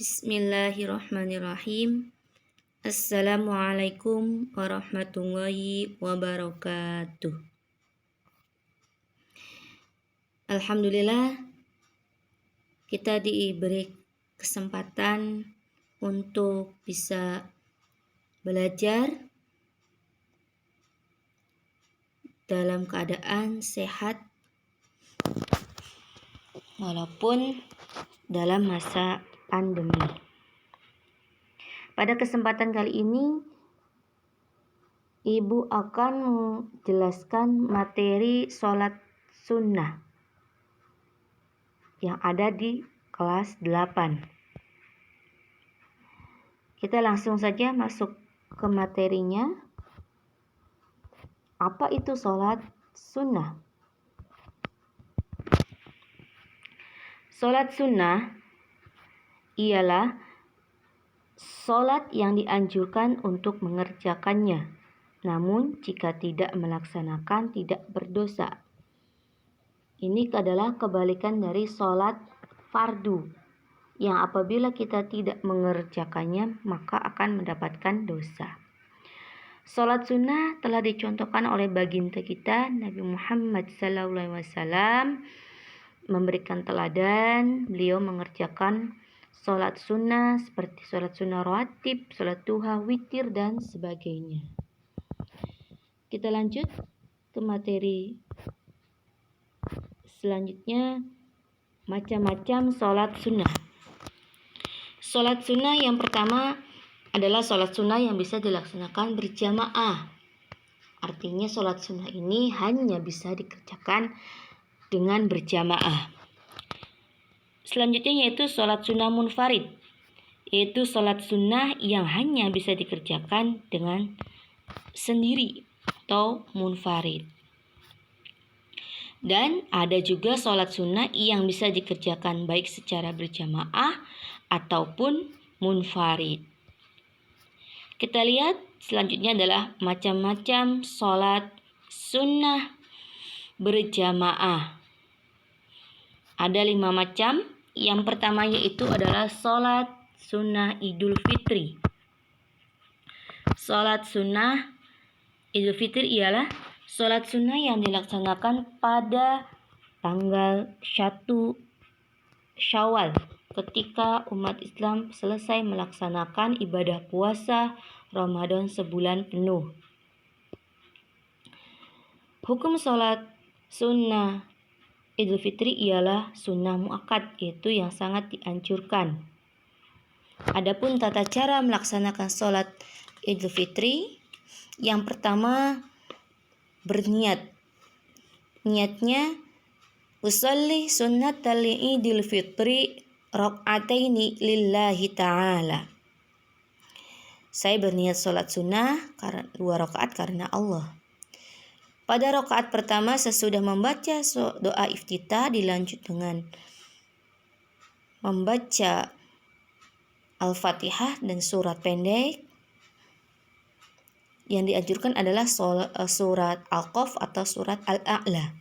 Bismillahirrahmanirrahim. Assalamualaikum warahmatullahi wabarakatuh. Alhamdulillah, kita diberi kesempatan untuk bisa belajar dalam keadaan sehat walaupun dalam masa pandemi. Pada kesempatan kali ini, Ibu akan menjelaskan materi sholat sunnah yang ada di kelas 8. Kita langsung saja masuk ke materinya. Apa itu sholat sunnah? Sholat sunnah ialah sholat yang dianjurkan untuk mengerjakannya, namun jika tidak melaksanakan tidak berdosa. Ini adalah kebalikan dari sholat fardu, yang apabila kita tidak mengerjakannya maka akan mendapatkan dosa. Sholat sunnah telah dicontohkan oleh baginda kita Nabi Muhammad SAW, memberikan teladan. Beliau mengerjakan sholat sunnah seperti sholat sunnah rawatib, sholat duha, witir, dan sebagainya. Kita lanjut ke materi selanjutnya, macam-macam sholat sunnah. Sholat sunnah yang pertama adalah sholat sunnah yang bisa dilaksanakan berjamaah. Artinya sholat sunnah ini hanya bisa dikerjakan dengan berjamaah. Selanjutnya yaitu sholat sunnah munfarid, yaitu sholat sunnah yang hanya bisa dikerjakan dengan sendiri atau munfarid. Dan ada juga sholat sunnah yang bisa dikerjakan baik secara berjamaah ataupun munfarid. Kita lihat selanjutnya adalah macam-macam sholat sunnah berjamaah. Ada 5 macam. Yang pertama yaitu adalah sholat sunnah Idul Fitri. Sholat sunnah Idul Fitri ialah sholat sunnah yang dilaksanakan pada tanggal 1 Syawal, ketika umat Islam selesai melaksanakan ibadah puasa Ramadan sebulan penuh. Hukum sholat sunnah Idul Fitri ialah sunnah muakkad, yaitu yang sangat dianjurkan. Adapun tata cara melaksanakan sholat Idul Fitri, yang pertama berniat. Niatnya usolli sunnatal Idul Fitri rak'ataini lillahi ta'ala. Saya berniat sholat sunnah 2 rakaat karena Allah. Pada rakaat pertama sesudah membaca doa iftitah dilanjut dengan membaca Al-Fatihah dan surat pendek. Yang dianjurkan adalah surat Al-Qaf atau surat Al-A'la.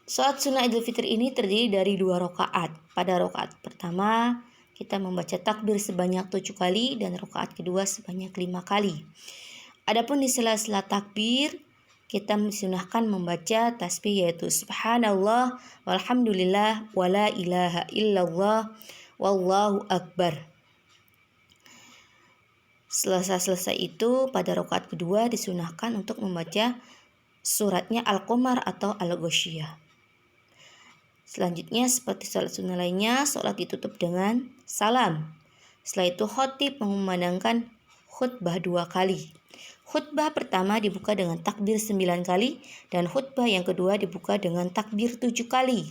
Sholat sunnah Idul Fitri ini terdiri dari 2 rakaat. Pada rakaat pertama kita membaca takbir sebanyak 7 kali dan rakaat kedua sebanyak 5 kali. Adapun di sela-sela takbir kita disunahkan membaca tasbih, yaitu subhanallah walhamdulillah wala ilaha illallah wallahu akbar. Selesai itu pada rakaat kedua disunahkan untuk membaca suratnya Al-Qamar atau Al-Ghasyiyah. Selanjutnya seperti sholat sunnah lainnya, sholat ditutup dengan salam. Setelah itu khatib mengumandangkan khutbah 2 kali. Khutbah pertama dibuka dengan takbir 9 kali dan khutbah yang kedua dibuka dengan takbir 7 kali.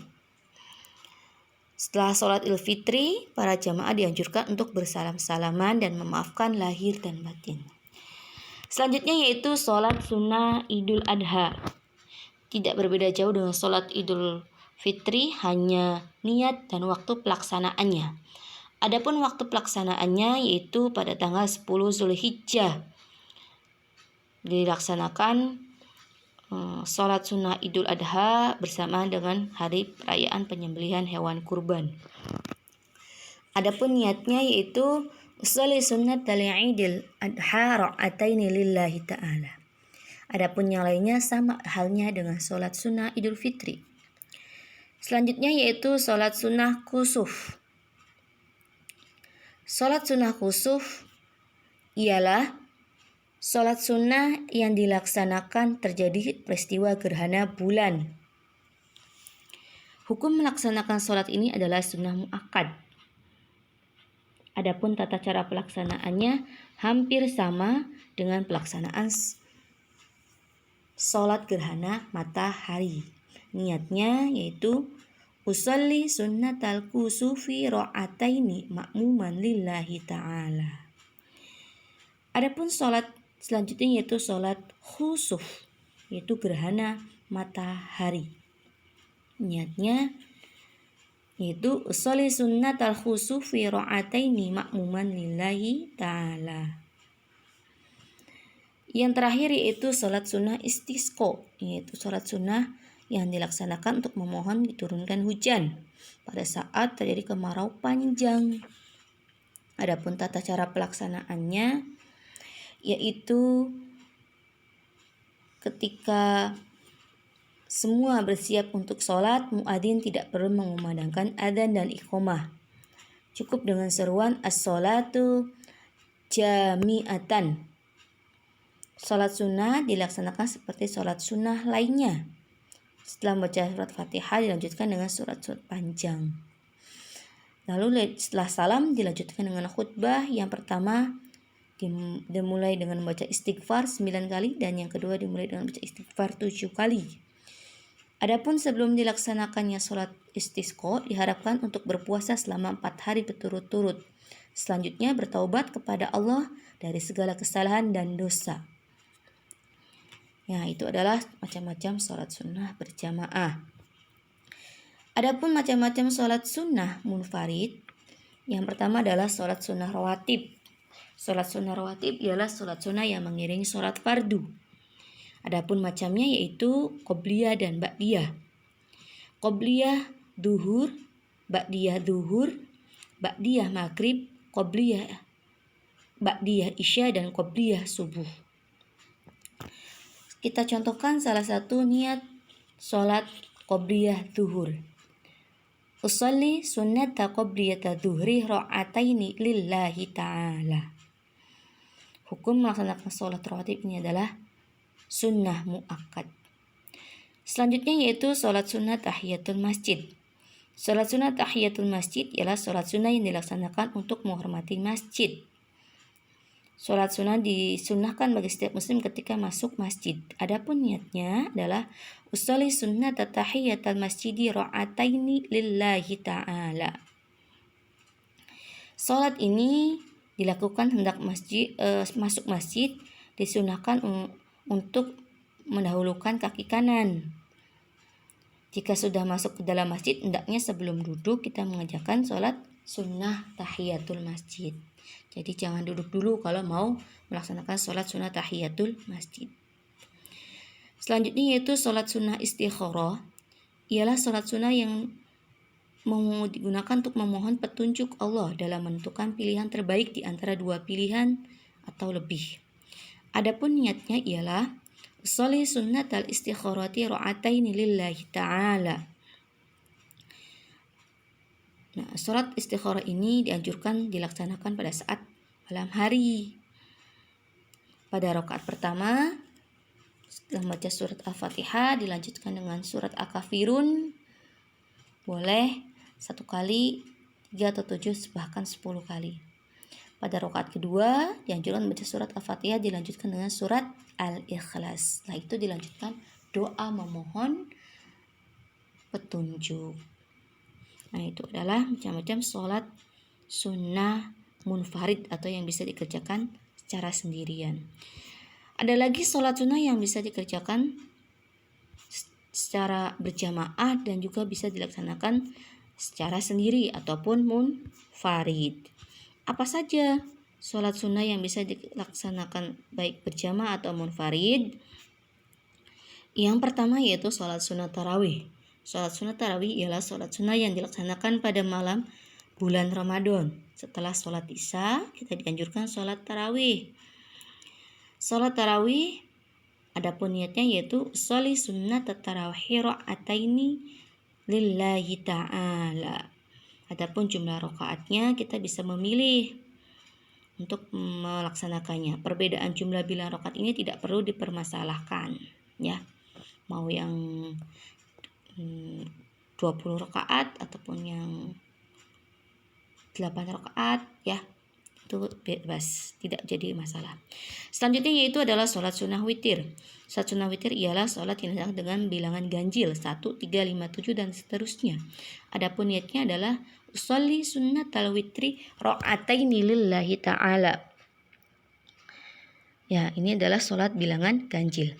Setelah sholat Idul Fitri, para jamaah dianjurkan untuk bersalam-salaman dan memaafkan lahir dan batin. Selanjutnya yaitu sholat sunnah Idul Adha. Tidak berbeda jauh dengan sholat Idul Fitri, hanya niat dan waktu pelaksanaannya. Adapun waktu pelaksanaannya yaitu pada tanggal 10 Zulhijjah dilaksanakan sholat sunnah Idul Adha bersamaan dengan hari perayaan penyembelihan hewan kurban. Adapun niatnya yaitu usolli sunnatal idil adha ra'ataini lillahi ta'ala. Adapun yang lainnya sama halnya dengan sholat sunnah Idul Fitri. Selanjutnya yaitu sholat sunnah kusuf. Sholat sunnah kusuf ialah sholat sunnah yang dilaksanakan terjadi peristiwa gerhana bulan. Hukum melaksanakan sholat ini adalah sunnah muakkad. Adapun tata cara pelaksanaannya hampir sama dengan pelaksanaan sholat gerhana matahari. Niatnya yaitu usolli sunnatal kusufi ra'ataini ma'muman lillahi ta'ala. Adapun sholat selanjutnya yaitu sholat khusuf, yaitu gerhana matahari. Niatnya yaitu usolli sunnatal khusufi ra'ataini ma'muman lillahi ta'ala. Yang terakhir yaitu sholat sunnah istisqa, yaitu sholat sunnah yang dilaksanakan untuk memohon diturunkan hujan pada saat terjadi kemarau panjang. Adapun tata cara pelaksanaannya yaitu ketika semua bersiap untuk sholat, muadzin tidak perlu mengumandangkan adzan dan iqamah. Cukup dengan seruan as-sholatu jami'atan. Sholat sunnah dilaksanakan seperti sholat sunnah lainnya. Setelah membaca surat Fatihah dilanjutkan dengan surat-surat panjang. Lalu setelah salam dilanjutkan dengan khutbah. Yang pertama dimulai dengan membaca istighfar 9 kali dan yang kedua dimulai dengan membaca istighfar 7 kali. Adapun sebelum dilaksanakannya sholat istisqa diharapkan untuk berpuasa selama 4 hari berturut-turut. Selanjutnya bertaubat kepada Allah dari segala kesalahan dan dosa. Ya, itu adalah macam-macam sholat sunnah berjamaah. Adapun macam-macam sholat sunnah munfarid, yang pertama adalah sholat sunnah rawatib. Sholat sunnah rawatib ialah sholat sunnah yang mengiringi sholat fardu. Adapun macamnya yaitu qobliyah dan ba'diyah. Qobliyah duhur, ba'diyah duhur, ba'diyah maghrib, qobliyah ba'diyah isya dan qobliyah subuh. Kita contohkan salah satu niat sholat qobliyah duhur. Usolli sunnata qobliyata duhri ra'ataini lillahi ta'ala. Hukum melaksanakan sholat rawatib ini adalah sunnah muakkad. Selanjutnya yaitu sholat sunnah tahiyatul masjid. Sholat sunnah tahiyatul masjid ialah sholat sunnah yang dilaksanakan untuk menghormati masjid. Sholat sunnah disunnahkan bagi setiap muslim ketika masuk masjid. Adapun niatnya adalah usolli sunnah tahiyatul masjidi ra'ataini lillahi ta'ala. Sholat ini dilakukan hendak masuk masjid, disunahkan untuk mendahulukan kaki kanan. Jika sudah masuk ke dalam masjid, hendaknya sebelum duduk kita mengerjakan sholat sunnah tahiyatul masjid. Jadi jangan duduk dulu kalau mau melaksanakan sholat sunnah tahiyatul masjid. Selanjutnya yaitu sholat sunnah istikharah. Ialah sholat sunnah yang digunakan untuk memohon petunjuk Allah dalam menentukan pilihan terbaik di antara dua pilihan atau lebih. Adapun niatnya ialah sholli sunnatal istikharati ra'ataini lillahi ta'ala. Nah, sholat istikharah ini dianjurkan dilaksanakan pada saat malam hari. Pada rakaat pertama, setelah membaca surat Al-Fatihah dilanjutkan dengan surat Al-Kafirun. Boleh 1 kali, 3 atau 7 bahkan 10 kali. Pada rakaat kedua dianjurkan membaca surat Al-Fatihah dilanjutkan dengan surat Al-Ikhlas. Setelah itu dilanjutkan doa memohon petunjuk. Nah, itu adalah macam-macam sholat sunnah munfarid atau yang bisa dikerjakan secara sendirian. Ada lagi sholat sunnah yang bisa dikerjakan secara berjamaah dan juga bisa dilaksanakan secara sendiri ataupun munfarid. Apa saja sholat sunnah yang bisa dilaksanakan baik berjamaah atau munfarid? Yang pertama yaitu sholat sunnah tarawih. Sholat sunnah tarawih ialah sholat sunnah yang dilaksanakan pada bulan Ramadan. Setelah sholat isya, kita dianjurkan sholat tarawih. Sholat tarawih, adapun niatnya yaitu sholi sunnat tarawih rakaataini lillahi ta'ala. Adapun jumlah rakaatnya kita bisa memilih untuk melaksanakannya. Perbedaan jumlah bilang rakaat ini tidak perlu dipermasalahkan, ya. Mau yang 20 rakaat ataupun yang 8 rakaat, ya, itu bebas, tidak jadi masalah. Selanjutnya yaitu adalah sholat sunnah witir. Sholat sunnah witir ialah sholat yang dilaksanakan dengan bilangan ganjil 1, 3, 5, 7 dan seterusnya. Adapun niatnya adalah usolli sunnatal witri rakaataini lillahi ta'ala. Ya, ini adalah sholat bilangan ganjil.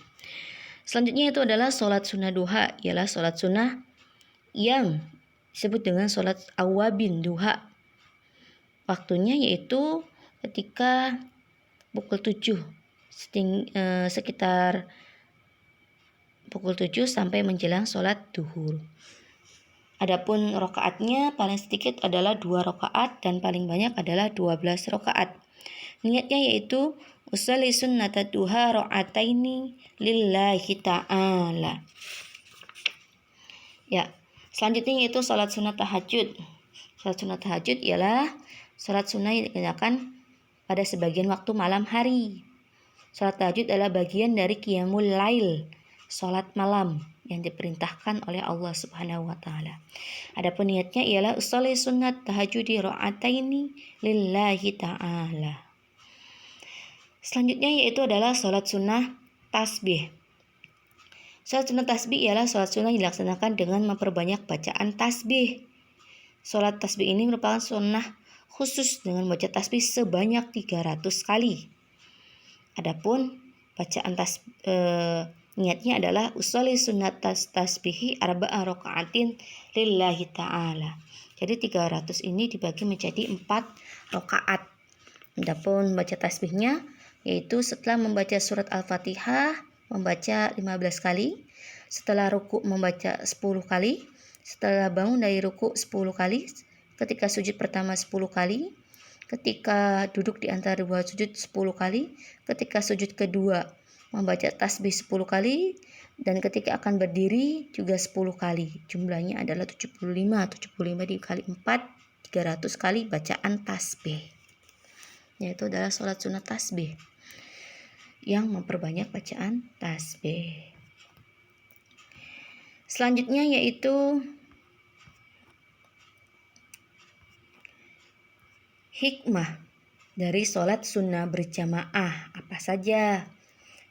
Selanjutnya itu adalah sholat sunnah duha, ialah sholat sunnah yang disebut dengan sholat awabin duha. Waktunya yaitu ketika pukul 7, sekitar pukul 7 sampai menjelang sholat duhur. Adapun rakaatnya paling sedikit adalah 2 rakaat dan paling banyak adalah 12 rakaat. Niatnya yaitu usolli sunnata duha rakaataini lillahi ta'ala. Ya, selanjutnya yaitu sholat sunnah tahajud. Sholat sunnah tahajud ialah sholat sunnah yang dikerjakan pada sebagian waktu malam hari. Sholat tahajud adalah bagian dari qiyamul lail, sholat malam yang diperintahkan oleh Allah Subhanahu wa taala. Adapun niatnya ialah usolli sunnat tahajudi rakaataini lillahi ta'ala. Selanjutnya yaitu adalah sholat sunnah tasbih. Sholat sunnah tasbih ialah sholat sunnah yang dilaksanakan dengan memperbanyak bacaan tasbih. Sholat tasbih ini merupakan sunnah khusus dengan baca tasbih sebanyak 300 kali. Adapun bacaan niatnya adalah usolli sunnat tasbihi arba'a raka'atin lillahi ta'ala. Jadi 300 ini dibagi menjadi 4 rakaat. Adapun baca tasbihnya yaitu setelah membaca surat Al-Fatihah membaca 15 kali, setelah ruku membaca 10 kali, setelah bangun dari ruku 10 kali, ketika sujud pertama 10 kali, ketika duduk di antara dua sujud 10 kali, ketika sujud kedua membaca tasbih 10 kali, dan ketika akan berdiri juga 10 kali. Jumlahnya adalah 75 dikali 4, 300 kali bacaan tasbih. Yaitu adalah sholat sunnah tasbih yang memperbanyak bacaan tasbih. Selanjutnya yaitu hikmah dari sholat sunnah berjamaah. Apa saja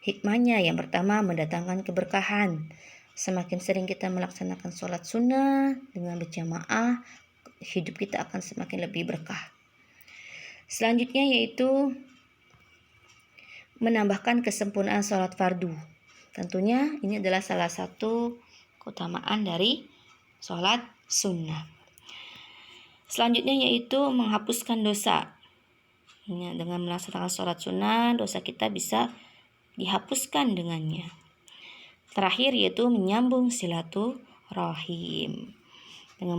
hikmahnya? Yang pertama, mendatangkan keberkahan. Semakin sering kita melaksanakan sholat sunnah dengan berjamaah, hidup kita akan semakin lebih berkah. Selanjutnya yaitu menambahkan kesempurnaan sholat fardu. Tentunya ini adalah salah satu keutamaan dari sholat sunnah. Selanjutnya yaitu menghapuskan dosa. Dengan melaksanakan sholat sunnah, dosa kita bisa dihapuskan dengannya. Terakhir yaitu menyambung silaturahim. Dengan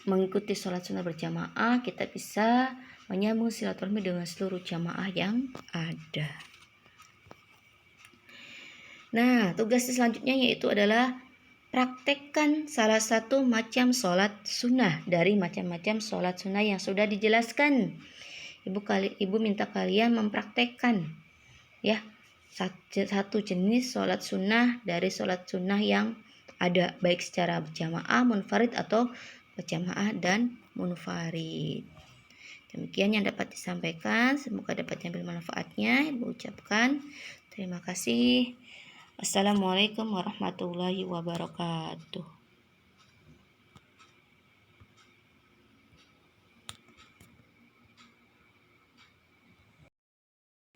mengikuti sholat sunnah berjamaah, kita bisa menyambung silaturahmi dengan seluruh jamaah yang ada. Nah, tugas selanjutnya yaitu adalah praktekkan salah satu macam sholat sunnah dari macam-macam sholat sunnah yang sudah dijelaskan. Ibu minta kalian mempraktekkan, ya, satu jenis sholat sunnah dari sholat sunnah yang ada, baik secara berjamaah, munfarid atau berjamaah dan munfarid. Demikian yang dapat disampaikan, semoga dapat diambil manfaatnya. Ibu ucapkan terima kasih. Assalamualaikum warahmatullahi wabarakatuh.